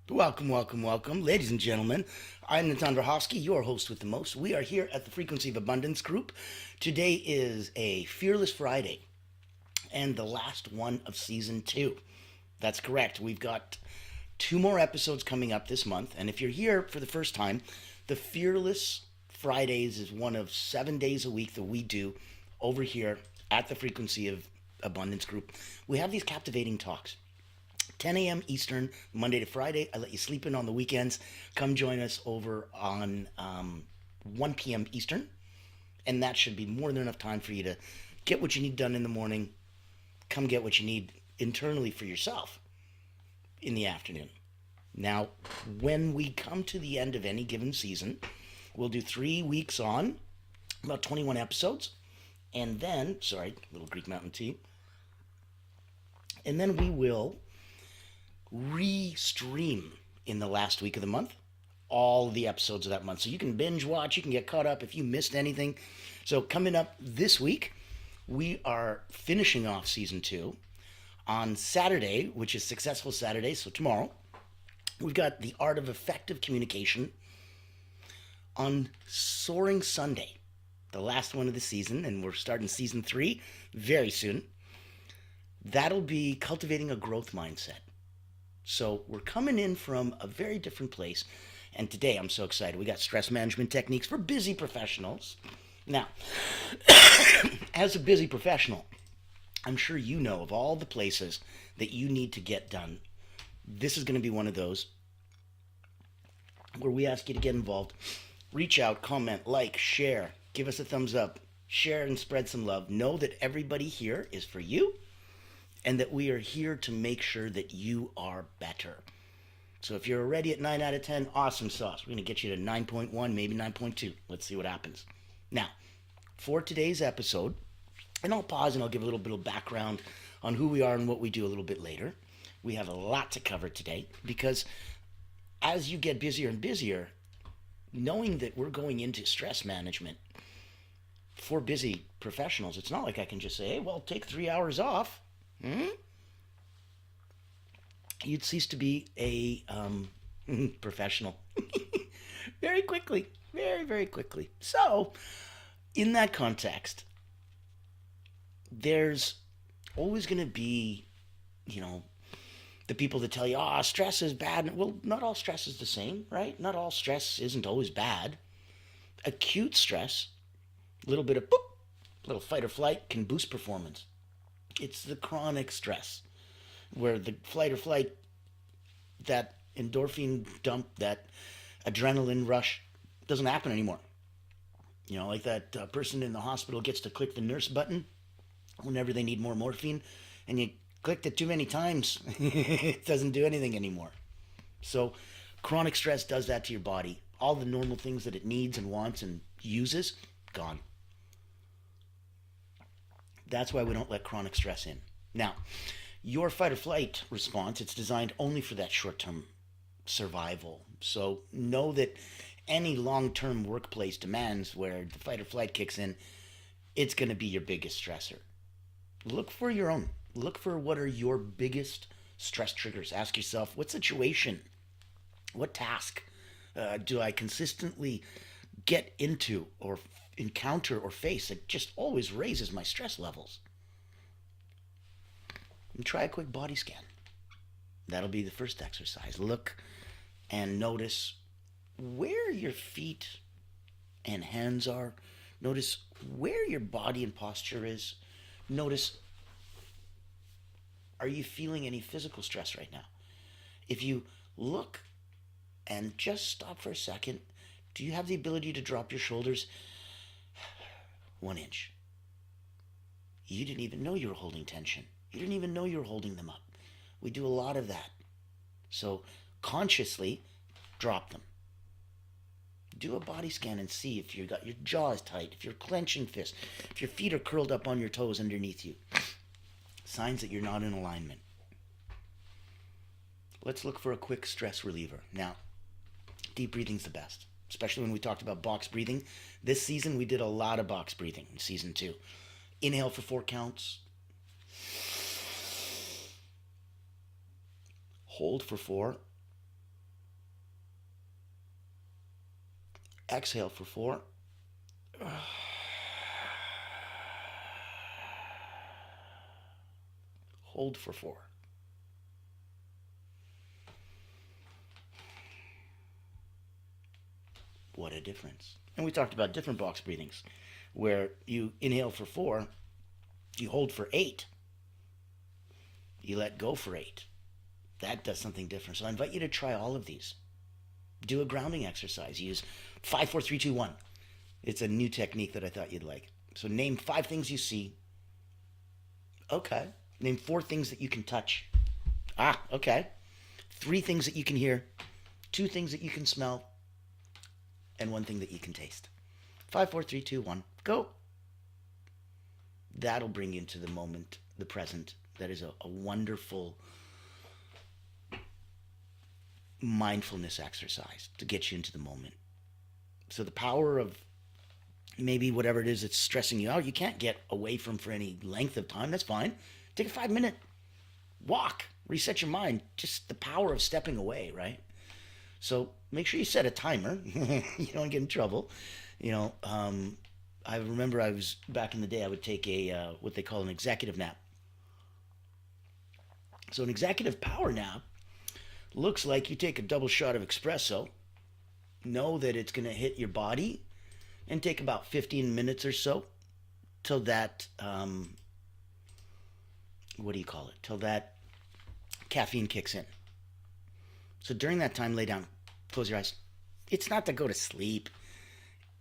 Welcome, welcome, welcome, ladies and gentlemen. I'm Nathan Hosky, your host with the most. We are here at the Frequency of Abundance group. Today is a Fearless Friday and the last one of season 2. That's correct. We've got 2 more episodes coming up this month. And if you're here for the first time, the Fearless Fridays is one of 7 days a week that we do over here at the Frequency of Abundance group. We have these captivating talks. 10 a.m. Eastern, Monday to Friday. I let you sleep in on the weekends. Come join us over on 1 p.m. Eastern. And that should be more than enough time for you to get what you need done in the morning. Come get what you need internally for yourself in the afternoon. Now, when we come to the end of any given season, we'll do 3 weeks on, about 21 episodes. And then, sorry, little Greek Mountain tea. And then we will re-stream in the last week of the month all the episodes of that month, so you can binge watch, you can get caught up if you missed anything. So coming up this week, we are finishing off season 2 on Saturday, which is Successful Saturday, so tomorrow. We've got the Art of Effective Communication on Soaring Sunday, the last one of the season, and we're starting season 3 very soon. That'll be cultivating a growth mindset. So we're coming in from a very different place. And today I'm so excited. We got stress management techniques for busy professionals. Now, as a busy professional, I'm sure you know of all the places that you need to get done. This is going to be one of those where we ask you to get involved. Reach out, comment, like, share, give us a thumbs up, share and spread some love. Know that everybody here is for you, and that we are here to make sure that you are better. So if you're already at 9 out of 10, awesome sauce. We're going to get you to 9.1, maybe 9.2. Let's see what happens. Now, for today's episode, and I'll pause and I'll give a little bit of background on who we are and what we do a little bit later. We have a lot to cover today because as you get busier and busier, knowing that we're going into stress management for busy professionals, it's not like I can just say, hey, well, take 3 hours off. You'd cease to be a professional very quickly, very, very quickly. So, in that context, there's always going to be, the people that tell you, stress is bad. Well, not all stress is the same, right? Not all stress isn't always bad. Acute stress, a little bit of boop, little fight or flight can boost performance. It's the chronic stress where the flight or flight, that endorphin dump, that adrenaline rush doesn't happen anymore. Like that person in the hospital gets to click the nurse button whenever they need more morphine, and you clicked it too many times. It doesn't do anything anymore. So chronic stress does that to your body. All the normal things that it needs and wants and uses, gone. That's why we don't let chronic stress in. Now, your fight or flight response, it's designed only for that short-term survival. So know that any long-term workplace demands where the fight or flight kicks in, it's going to be your biggest stressor. Look for your own. Look for what are your biggest stress triggers. Ask yourself, what situation, what task do I consistently get into or encounter or face that just always raises my stress levels? And try a quick body scan. That'll be the first exercise. Look and notice where your feet and hands are. Notice where your body and posture is. Notice, are you feeling any physical stress right now? If you look and just stop for a second, do you have the ability to drop your shoulders 1 inch? You didn't even know you were holding tension. You didn't even know you were holding them up. We do a lot of that. So consciously drop them. Do a body scan and see if you've got your jaw is tight, if you're clenching fists, if your feet are curled up on your toes underneath you. Signs that you're not in alignment. Let's look for a quick stress reliever. Now, deep breathing's the best, especially when we talked about box breathing. This season, we did a lot of box breathing in season 2. Inhale for 4 counts. Hold for 4. Exhale for 4. Hold for 4. What a difference. And we talked about different box breathings where you inhale for 4, you hold for 8, you let go for 8. That does something different. So I invite you to try all of these. Do a grounding exercise. Use 5, 4, 3, 2, 1. It's a new technique that I thought you'd like. So name 5 things you see. Okay. Name 4 things that you can touch. Okay. 3 things that you can hear. 2 things that you can smell. And 1 thing that you can taste. 5, 4, 3, 2, 1. Go. That'll bring you into the moment, the present. That is a wonderful mindfulness exercise to get you into the moment. So the power of maybe whatever it is that's stressing you out, you can't get away from for any length of time. That's fine. Take a 5-minute walk. Reset your mind. Just the power of stepping away, right? So make sure you set a timer. You don't get in trouble. I remember I was back in the day, I would take a what they call an executive nap. So an executive power nap looks like you take a double shot of espresso, know that it's going to hit your body, and take about 15 minutes or so till that, till that caffeine kicks in. So during that time, lay down, close your eyes. It's not to go to sleep.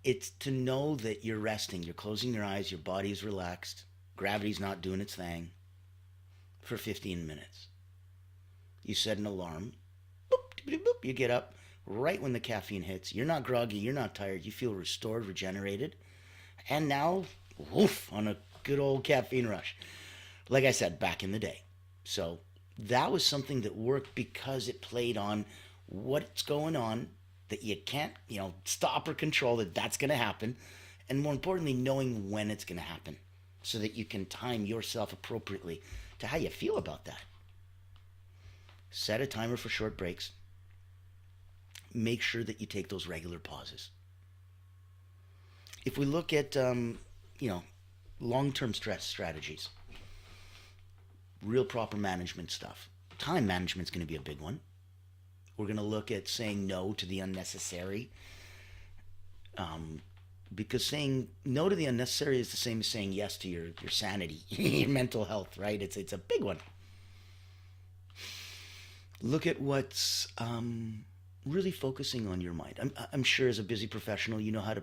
It's to know that you're resting. You're closing your eyes, your body's relaxed, gravity's not doing its thing for 15 minutes. You set an alarm. Boop, boop, boop. You get up right when the caffeine hits. You're not groggy, you're not tired. You feel restored, regenerated. And now, woof, on a good old caffeine rush. Like I said, back in the day. So that was something that worked because it played on what's going on that you can't, stop or control, that's going to happen. And more importantly, knowing when it's going to happen so that you can time yourself appropriately to how you feel about that. Set a timer for short breaks. Make sure that you take those regular pauses. If we look at, long-term stress strategies, real proper management stuff, time management is going to be a big one. We're going to look at saying no to the unnecessary, because saying no to the unnecessary is the same as saying yes to your sanity, your mental health, right? It's a big one. Look at what's really focusing on your mind. I'm sure as a busy professional, you know how to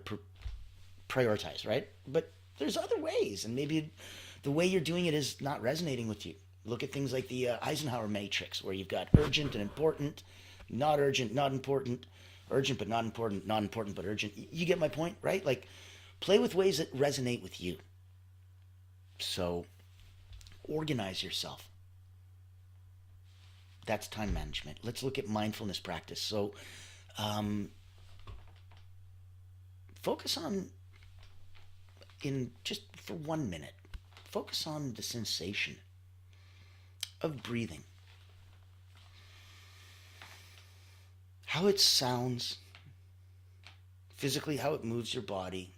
prioritize, right? But there's other ways, and maybe the way you're doing it is not resonating with you. Look at things like the Eisenhower matrix, where you've got urgent and important, not urgent, not important, urgent but not important, not important but urgent. You get my point, right? Like, play with ways that resonate with you. So, organize yourself. That's time management. Let's look at mindfulness practice. So, focus on, in just for 1 minute, focus on the sensation of breathing. How it sounds, physically how it moves your body,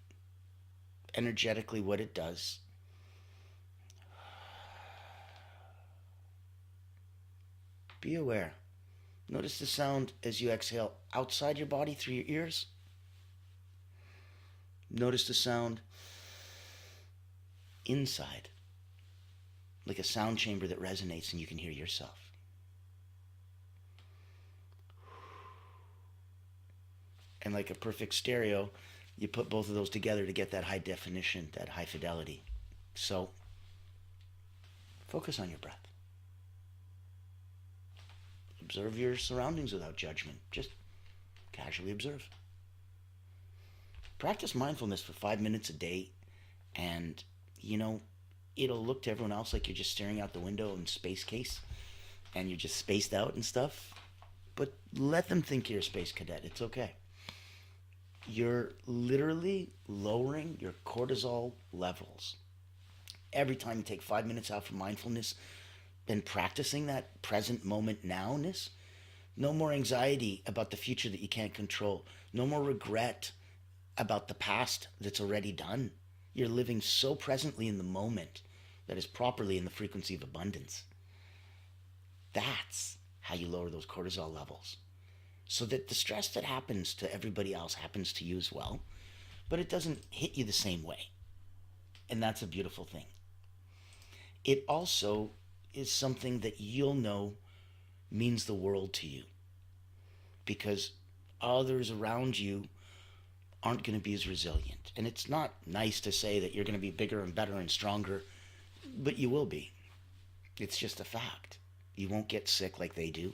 energetically what it does. Be aware. Notice the sound as you exhale outside your body through your ears. Notice the sound inside, like a sound chamber that resonates and you can hear yourself. And like a perfect stereo, you put both of those together to get that high definition, that high fidelity. So, focus on your breath. Observe your surroundings without judgment. Just casually observe. Practice mindfulness for 5 minutes a day, and, it'll look to everyone else like you're just staring out the window in space case, and you're just spaced out and stuff. But let them think you're a space cadet. It's okay. You're literally lowering your cortisol levels. Every time you take 5 minutes out for mindfulness, then practicing that present moment nowness, no more anxiety about the future that you can't control, no more regret about the past that's already done. You're living so presently in the moment that is properly in the frequency of abundance. That's how you lower those cortisol levels. So that the stress that happens to everybody else happens to you as well, but it doesn't hit you the same way. And that's a beautiful thing. It also is something that you'll know means the world to you because others around you aren't going to be as resilient. And it's not nice to say that you're going to be bigger and better and stronger, but you will be. It's just a fact. You won't get sick like they do.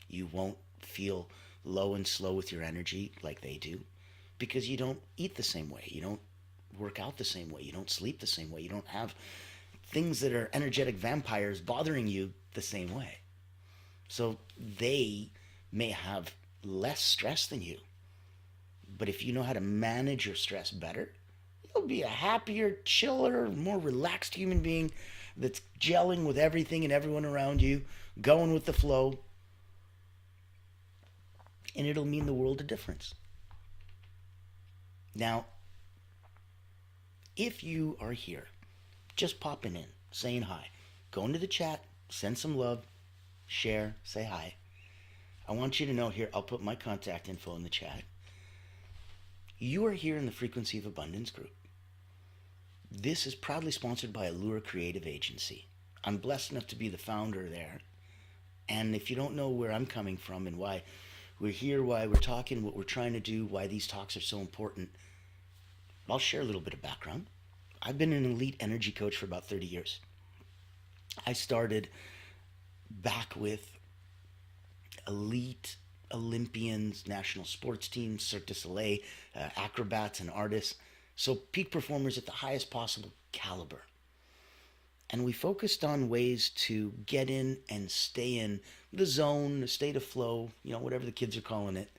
You won't feel low and slow with your energy like they do because you don't eat the same way. You don't work out the same way. You don't sleep the same way. You don't have things that are energetic vampires bothering you the same way. So they may have less stress than you. But if you know how to manage your stress better, you'll be a happier, chiller, more relaxed human being that's gelling with everything and everyone around you, going with the flow. And it'll mean the world of difference. Now, if you are here, just popping in, saying hi, go into the chat, send some love, share, say hi. I want you to know here, I'll put my contact info in the chat. You are here in the Frequency of Abundance group. This is proudly sponsored by Allure Creative Agency. I'm blessed enough to be the founder there. And if you don't know where I'm coming from and why we're here, why we're talking, what we're trying to do, why these talks are so important, I'll share a little bit of background. I've been an elite energy coach for about 30 years. I started back with elite Olympians, national sports teams, Cirque du Soleil, acrobats and artists. So peak performers at the highest possible caliber. And we focused on ways to get in and stay in the zone, the state of flow, whatever the kids are calling it,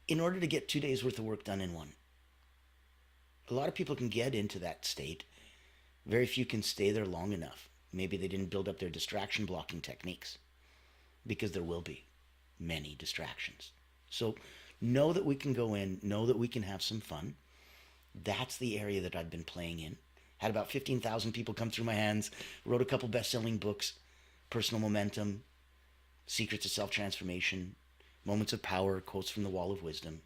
in order to get 2 days worth of work done in one. A lot of people can get into that state. Very few can stay there long enough. Maybe they didn't build up their distraction blocking techniques, because there will be many distractions. So know that we can go in, know that we can have some fun. That's the area that I've been playing in. Had about 15,000 people come through my hands, wrote a couple best-selling books, Personal Momentum, Secrets of Self-Transformation, Moments of Power, Quotes from the Wall of Wisdom.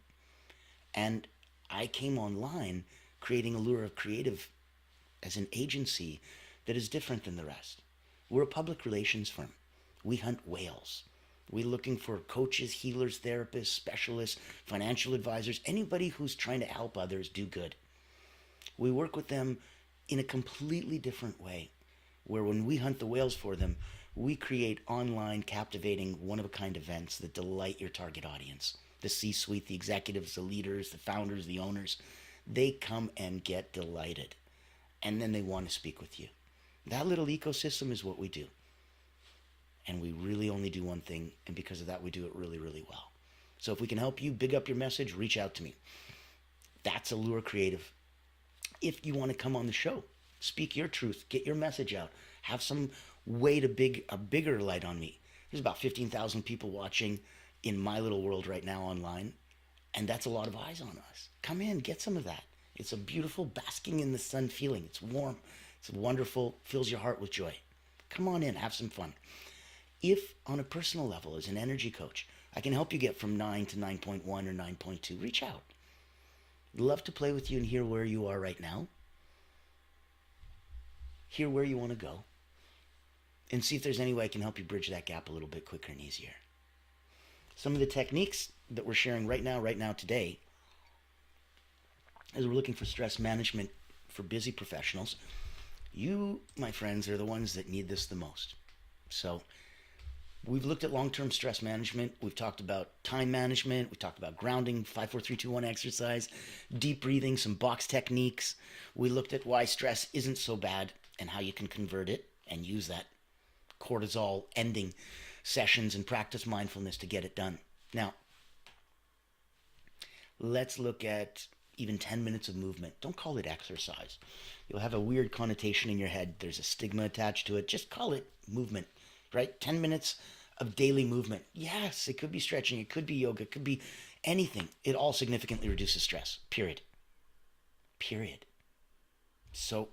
And I came online creating Allure of Creative as an agency that is different than the rest. We're a public relations firm. We hunt whales. We're looking for coaches, healers, therapists, specialists, financial advisors, anybody who's trying to help others do good. We work with them in a completely different way, where when we hunt the whales for them, we create online, captivating, one-of-a-kind events that delight your target audience. The C-suite, the executives, the leaders, the founders, the owners, they come and get delighted. And then they want to speak with you. That little ecosystem is what we do. And we really only do one thing, and because of that, we do it really, really well. So if we can help you big up your message, reach out to me. That's Allure Creative. If you want to come on the show, speak your truth, get your message out, have some way to a bigger light on me. There's about 15,000 people watching in my little world right now online, and that's a lot of eyes on us. Come in, get some of that. It's a beautiful basking in the sun feeling. It's warm. It's wonderful, fills your heart with joy. Come on in, have some fun. If on a personal level, as an energy coach, I can help you get from 9 to 9.1 or 9.2, reach out. I'd love to play with you and hear where you are right now. Hear where you want to go. And see if there's any way I can help you bridge that gap a little bit quicker and easier. Some of the techniques that we're sharing right now today, as we're looking for stress management for busy professionals, you, my friends, are the ones that need this the most. So we've looked at long-term stress management. We've talked about time management. We talked about grounding, 5, 4, 3, 2, 1 exercise, deep breathing, some box techniques. We looked at why stress isn't so bad and how you can convert it and use that cortisol ending sessions and practice mindfulness to get it done. Now, let's look at even 10 minutes of movement. Don't call it exercise. You'll have a weird connotation in your head. There's a stigma attached to it. Just call it movement, right? 10 minutes of daily movement. Yes, it could be stretching. It could be yoga. It could be anything. It all significantly reduces stress, period. period. So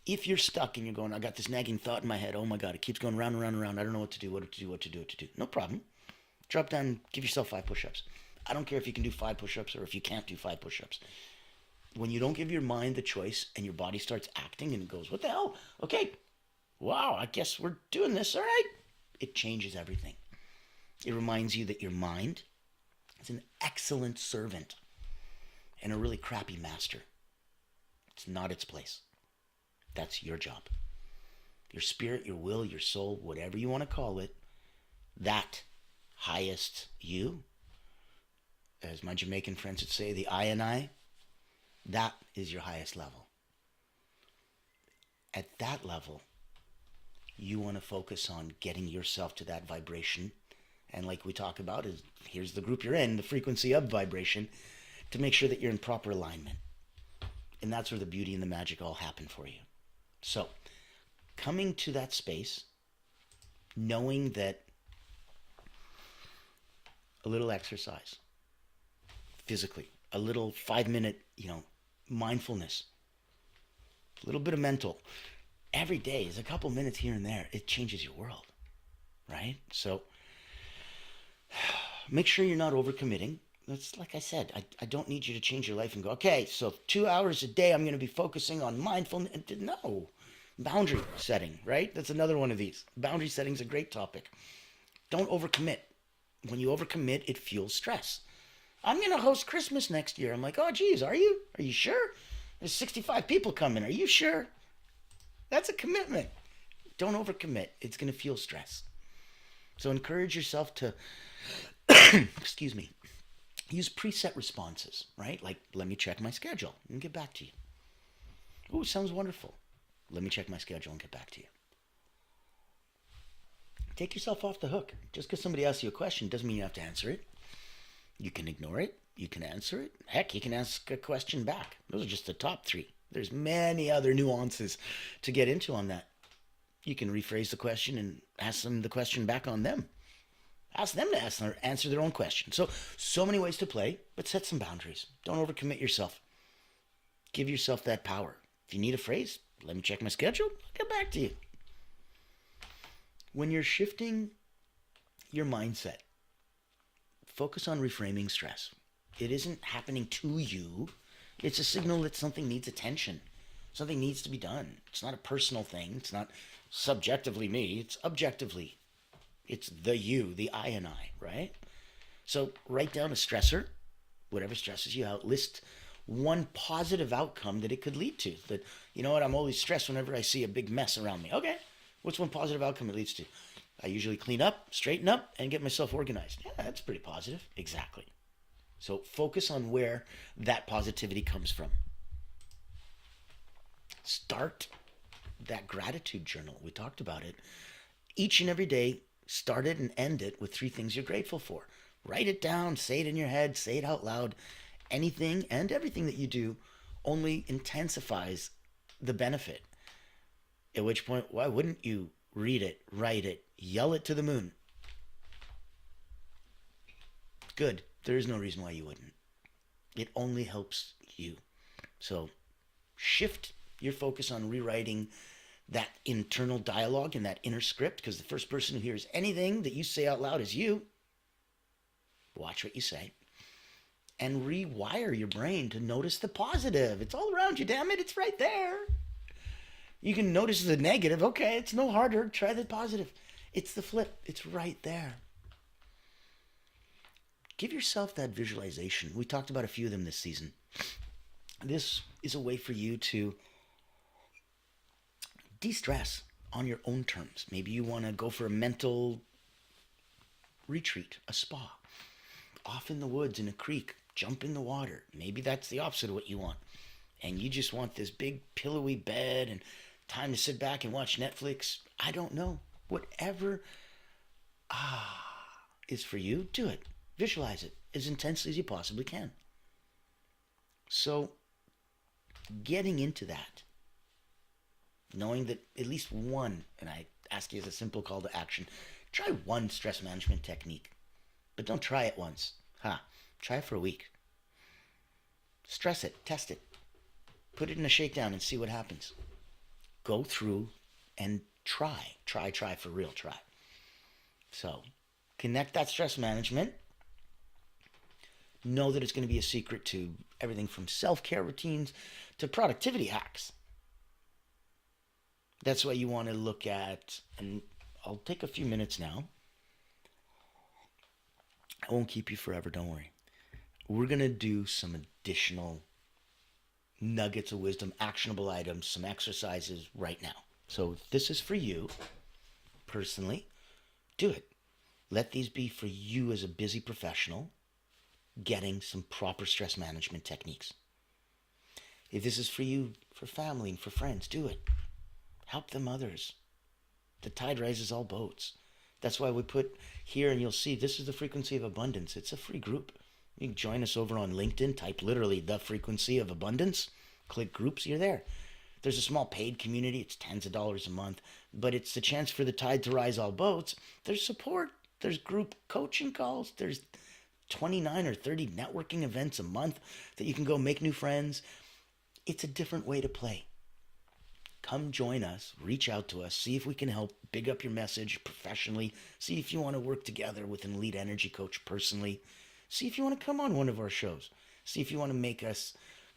if you're stuck and you're going, I got this nagging thought in my head, oh my God, it keeps going round and round and round. I don't know what to do, what to do, what to do, what to do. No problem. Drop down, give yourself 5 push-ups. I don't care if you can do 5 push-ups or if you can't do 5 push-ups. When you don't give your mind the choice and your body starts acting and it goes, what the hell? Okay, wow, I guess we're doing this, all right. It changes everything. It reminds you that your mind is an excellent servant and a really crappy master. It's not its place. That's your job. Your spirit, your will, your soul, whatever you want to call it, that highest you, as my Jamaican friends would say, the I and I, that is your highest level. At that level, you want to focus on getting yourself to that vibration. And like we talk about, is here's the group you're in, the frequency of vibration, to make sure that you're in proper alignment. And that's where the beauty and the magic all happen for you. So, coming to that space, knowing that a little exercise, physically, a little 5-minute, mindfulness, a little bit of mental, every day is a couple minutes here and there. It changes your world, right? So, make sure you're not overcommitting. That's like I said, I don't need you to change your life and go, okay, so 2 hours a day I'm going to be focusing on mindfulness. No. Boundary setting, right? That's another one of these. Boundary setting is a great topic. Don't overcommit. When you overcommit, it fuels stress. I'm going to host Christmas next year. I'm like, oh, geez, are you? Are you sure? There's 65 people coming. Are you sure? That's a commitment. Don't overcommit. It's going to fuel stress. So encourage yourself to, excuse me, use preset responses, right? Like, let me check my schedule and get back to you. Oh, sounds wonderful. Let me check my schedule and get back to you. Take yourself off the hook. Just because somebody asks you a question doesn't mean you have to answer it. You can ignore it. You can answer it. Heck, you can ask a question back. Those are just the top 3. There's many other nuances to get into on that. You can rephrase the question and ask them the question back on them. Ask them to answer their own question. So many ways to play, but set some boundaries. Don't overcommit yourself. Give yourself that power. If you need a phrase, let me check my schedule. I'll get back to you. When you're shifting your mindset, focus on reframing stress. It isn't happening to you. It's a signal that something needs attention. Something needs to be done. It's not a personal thing. It's not subjectively me. It's objectively. It's the you, the I and I, right? So write down a stressor, whatever stresses you out. List one positive outcome that it could lead to. That, you know what, I'm always stressed whenever I see a big mess around me. Okay, what's one positive outcome it leads to? I usually clean up, straighten up, and get myself organized. Yeah, that's pretty positive. Exactly. So focus on where that positivity comes from. Start that gratitude journal. We talked about it. Each and every day, start it and end it with 3 things you're grateful for. Write it down, say it in your head, say it out loud. Anything and everything that you do only intensifies the benefit. At which point, why wouldn't you read it, write it, yell it to the moon? Good. There is no reason why you wouldn't. It only helps you. So shift your focus on rewriting that internal dialogue and that inner script, because the first person who hears anything that you say out loud is you. Watch what you say. And rewire your brain to notice the positive. It's all around you, damn it. It's right there. You can notice the negative. Okay, it's no harder. Try the positive. It's the flip. It's right there. Give yourself that visualization. We talked about a few of them this season. This is a way for you to de-stress on your own terms. Maybe you want to go for a mental retreat, a spa, off in the woods, in a creek, jump in the water. Maybe that's the opposite of what you want. And you just want this big pillowy bed and time to sit back and watch Netflix. I don't know. Whatever is for you, do it. Visualize it as intensely as you possibly can. So, getting into that, knowing that at least one, and I ask you as a simple call to action, try one stress management technique. But don't try it once. Try it for a week. Stress it. Test it. Put it in a shakedown and see what happens. Go through and try for real, try. So connect that stress management. Know that it's going to be a secret to everything from self-care routines to productivity hacks. That's why you want to look at, and I'll take a few minutes now. I won't keep you forever, don't worry. We're going to do some additional nuggets of wisdom, actionable items, some exercises right now. So if this is for you personally, do it. Let these be for you as a busy professional getting some proper stress management techniques. If this is for you, for family and for friends, do it. Help them others. The tide rises all boats. That's why we put here, and you'll see this is the Frequency of Abundance. It's a free group. You can join us over on LinkedIn. Type literally the Frequency of Abundance. Click groups, you're there. There's a small paid community. It's tens of dollars a month, but it's the chance for the tide to rise all boats. There's support. There's group coaching calls. There's 29 or 30 networking events a month that you can go make new friends. It's a different way to play. Come join us, reach out to us, see if we can help big up your message professionally, see if you want to work together with an elite energy coach personally, see if you want to come on one of our shows, see if you want to make us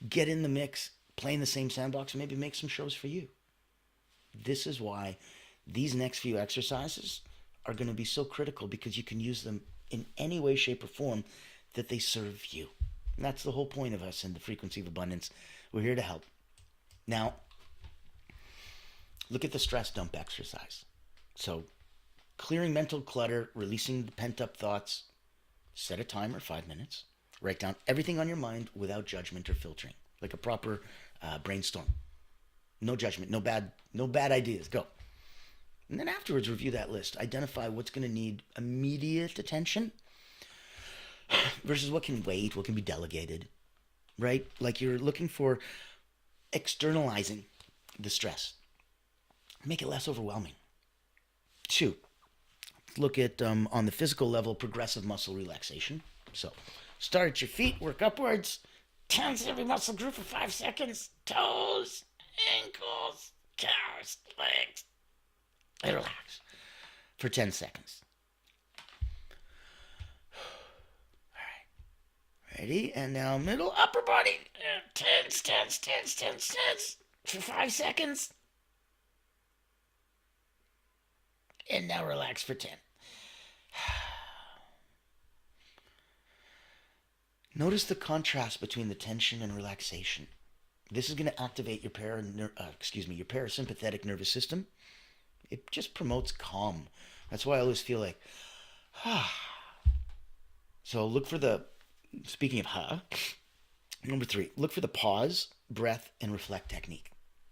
get in the mix, play in the same sandbox, maybe make some shows for you. This is why these next few exercises are going to be so critical, because you can use them in any way, shape, or form that they serve you. And that's the whole point of us in the Frequency of Abundance. We're here to help. Now, look at the stress dump exercise. So, clearing mental clutter, releasing the pent-up thoughts. Set a timer, 5 minutes. Write down everything on your mind without judgment or filtering, like a proper brainstorm. No judgment, no bad ideas. Go. And then afterwards, review that list. Identify what's going to need immediate attention versus what can wait, what can be delegated, right? Like you're looking for externalizing the stress. Make it less overwhelming. 2, look at, on the physical level, progressive muscle relaxation. So start at your feet, work upwards, tense every muscle group for 5 seconds. Toes, ankles, calves, legs. And relax for 10 seconds. All right. Ready? And now middle, upper body. Tense for 5 seconds. And now relax for 10. Notice the contrast between the tension and relaxation. This is going to activate your parasympathetic nervous system. It just promotes calm. That's why I always feel like, So look for speaking of number 3, look for the pause, breath, and reflect technique.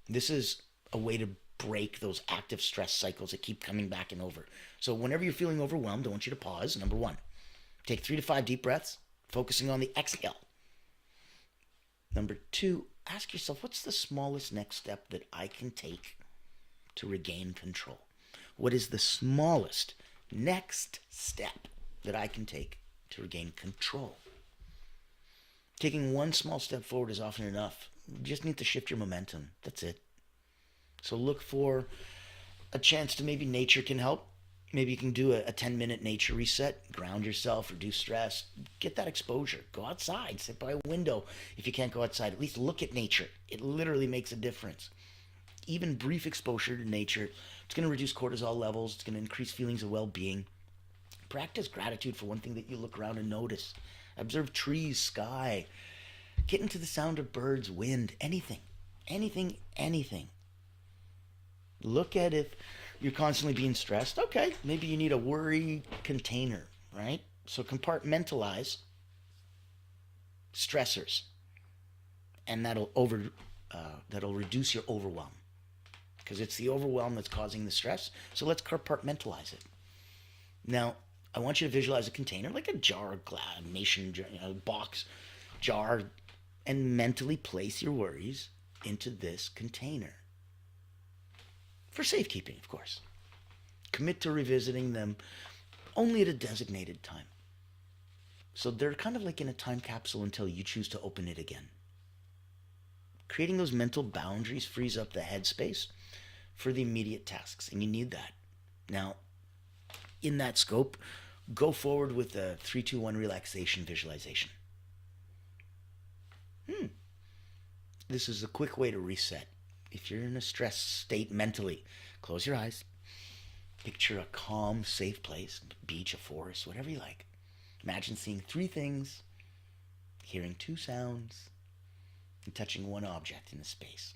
This is a way to break those active stress cycles that keep coming back and over. So whenever you're feeling overwhelmed, I want you to pause. Number 1, take 3 to 5 deep breaths, focusing on the exhale. Number 2, ask yourself, what's the smallest next step that I can take to regain control? What is the smallest next step that I can take to regain control? Taking one small step forward is often enough. You just need to shift your momentum. That's it. So look for a chance to, maybe nature can help. Maybe you can do a 10-minute nature reset, ground yourself, reduce stress, get that exposure. Go outside, sit by a window. If you can't go outside, at least look at nature. It literally makes a difference. Even brief exposure to nature, it's going to reduce cortisol levels. It's going to increase feelings of well-being. Practice gratitude for one thing that you look around and notice. Observe trees, sky. Get into the sound of birds, wind, anything. Look at if you're constantly being stressed. Okay, maybe you need a worry container, right? So compartmentalize stressors, and that'll reduce your overwhelm, because it's the overwhelm that's causing the stress. So let's compartmentalize it. Now, I want you to visualize a container, like a jar, glass, box, jar, and mentally place your worries into this container. For safekeeping, of course. Commit to revisiting them only at a designated time. So they're kind of like in a time capsule until you choose to open it again. Creating those mental boundaries frees up the headspace for the immediate tasks, and you need that. Now, in that scope, go forward with a 3-2-1 relaxation visualization. This is a quick way to reset. If you're in a stressed state mentally, close your eyes. Picture a calm, safe place, a beach, a forest, whatever you like. Imagine seeing 3 things, hearing 2 sounds, and touching 1 object in the space.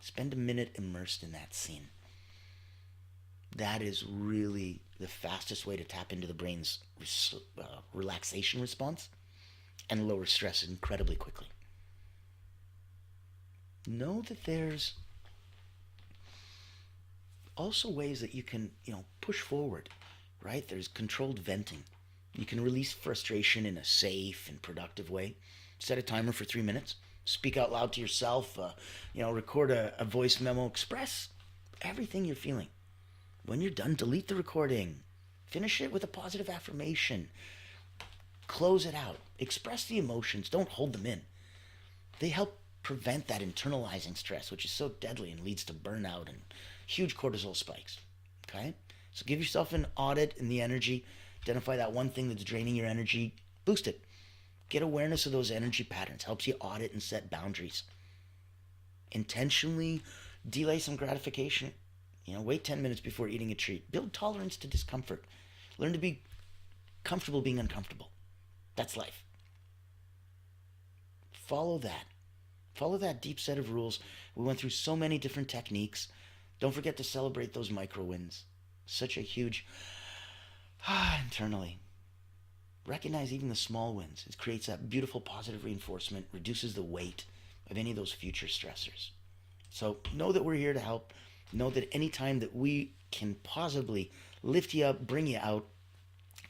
Spend a minute immersed in that scene. That is really the fastest way to tap into the brain's relaxation response and lower stress incredibly quickly. Know that there's also ways that you can, push forward, right? There's controlled venting. You can release frustration in a safe and productive way. Set a timer for 3 minutes. Speak out loud to yourself. Record a voice memo. Express everything you're feeling. When you're done, delete the recording. Finish it with a positive affirmation. Close it out. Express the emotions. Don't hold them in. They help prevent that internalizing stress, which is so deadly and leads to burnout and huge cortisol spikes. Okay? So give yourself an audit in the energy. Identify that one thing that's draining your energy. Boost it. Get awareness of those energy patterns. Helps you audit and set boundaries. Intentionally delay some gratification. Wait 10 minutes before eating a treat. Build tolerance to discomfort. Learn to be comfortable being uncomfortable. That's life. Follow that. Follow that deep set of rules. We went through so many different techniques. Don't forget to celebrate those micro wins. Such a huge internally. Recognize even the small wins. It creates that beautiful positive reinforcement, reduces the weight of any of those future stressors. So know that we're here to help. Know that anytime that we can possibly lift you up, bring you out,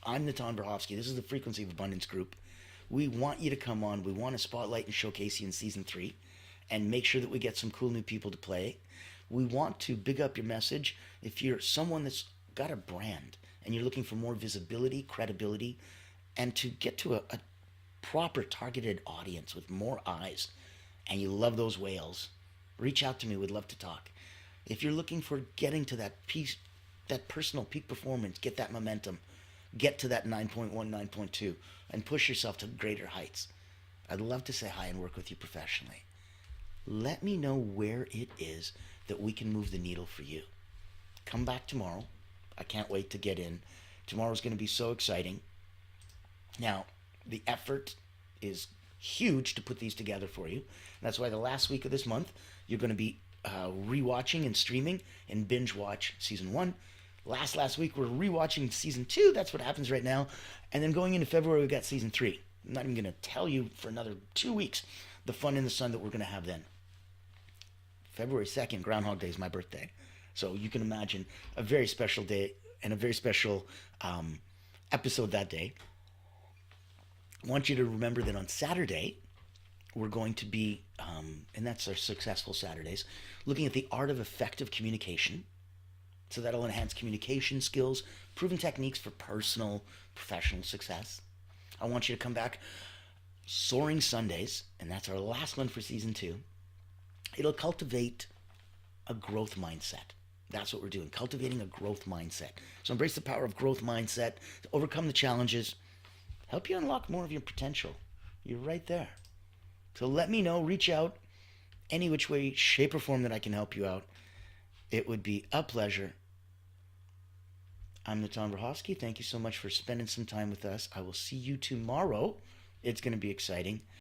I'm Natan Verhovsky. This is the Frequency of Abundance group. We want you to come on. We want to spotlight and showcase you in season 3 and make sure that we get some cool new people to play. We want to big up your message. If you're someone that's got a brand and you're looking for more visibility, credibility, and to get to a proper targeted audience with more eyes, and you love those whales, reach out to me. We'd love to talk. If you're looking for getting to that piece, that personal peak performance, get that momentum, get to that 9.1, 9.2, and push yourself to greater heights, I'd love to say hi and work with you professionally. Let me know where it is that we can move the needle for you. Come back tomorrow. I can't wait to get in. Tomorrow's going to be so exciting. Now, the effort is huge to put these together for you. That's why the last week of this month, you're going to be rewatching and streaming and binge watch season 1. Last week we're rewatching season 2. That's what happens right now. And then going into February, we've got season 3. I'm not even going to tell you for another 2 weeks the fun in the sun that we're going to have then. February 2nd, Groundhog Day, is my birthday. So you can imagine a very special day and a very special episode that day. I want you to remember that on Saturday, we're going to be, and that's our Successful Saturdays, looking at the art of effective communication. So that'll enhance communication skills, proven techniques for personal, professional success. I want you to come back Soaring Sundays, and that's our last one for season 2. It'll cultivate a growth mindset. That's what we're doing, cultivating a growth mindset. So embrace the power of growth mindset to overcome the challenges, help you unlock more of your potential. You're right there. So let me know, reach out, any which way, shape, or form that I can help you out. It would be a pleasure. I'm Natan Verhovsky. Thank you so much for spending some time with us. I will see you tomorrow. It's going to be exciting.